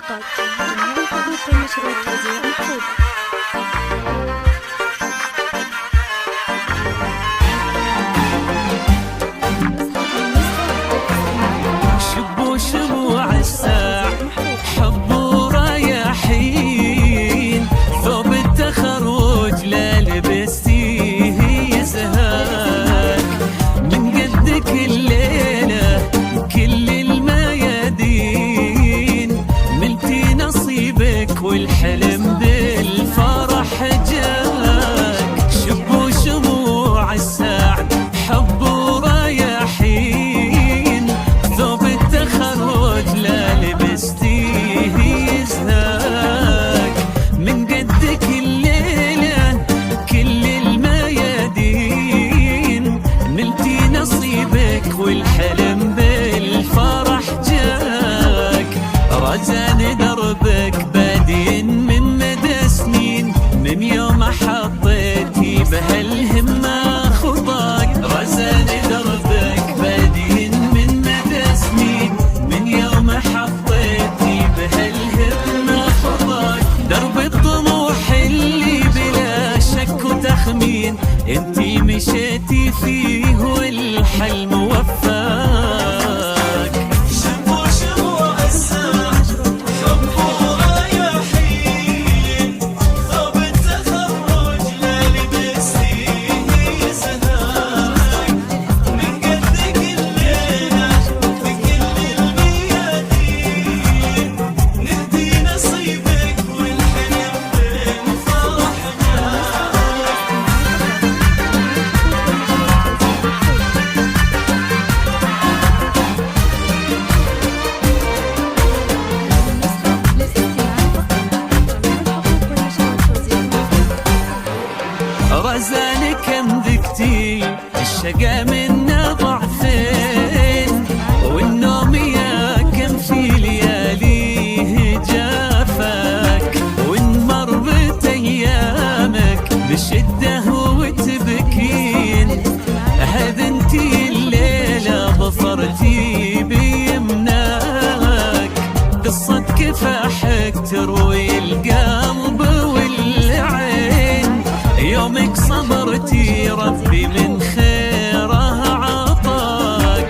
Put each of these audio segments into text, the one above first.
فقط. جميع الحقوق والنشر والتوزيع محفوظة. شبوا شموع الساع حبوا رايحين، ثوب التخرج لا لبستيه يزهاك، من قدك الليلة كل الميادين، ملتي نصيبك والحلم بالفرح جاك. شبوا شموع السعد حبوا رايحين، ثوب التخرج لا لبستيه يزهاك، من قدك الليلة كل الميادين، نلتي نصيبك والحلم بالفرح جاك. رزان دربك بادين من مدى سنين، من يوم حطيتي بهالهمة خطاك. رزان دربك بادين من مدى سنين، من يوم حطيتي بهالهمة خطاك. درب الطموح اللي بلا شك وتخمين، انتي مشيتي فيه والحلم وفاك. شبوا شموع السعد حبوا رايحين، ثوب التخرج لا لبستيه يزهاك، من قدك الليلة في كل الميادين، نهدي نصيبك والحلم بالفرح جاك. رزانك امذكتي الشقا منا ضعفين، والنوم يا كم في لياليه جافك، وانمر بأيامك بشدة وتبكين، هذا انتي الليلة ظفرتي بيمناك، قصة كفاحك تروي القلب والعين، يومك صبرتي ربي من خيره عطاك.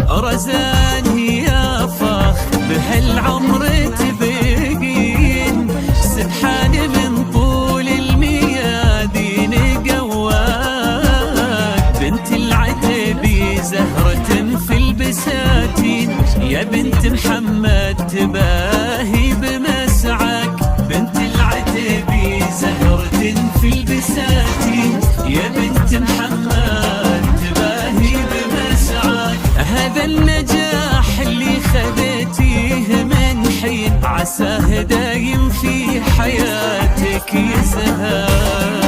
رزان يا فخ بهالعمر تبقين، سبحان من طول الميادين قواك. بنت العتبي زهرة في البساتين، يا بنت محمد تباهي بمسعك. بنت العتبي زهرة في البساتين، يا بنت محمد تباهي بمسعك. هذا النجاح اللي خذيتيه من حين، عساه دايم في حياتك يزهاك.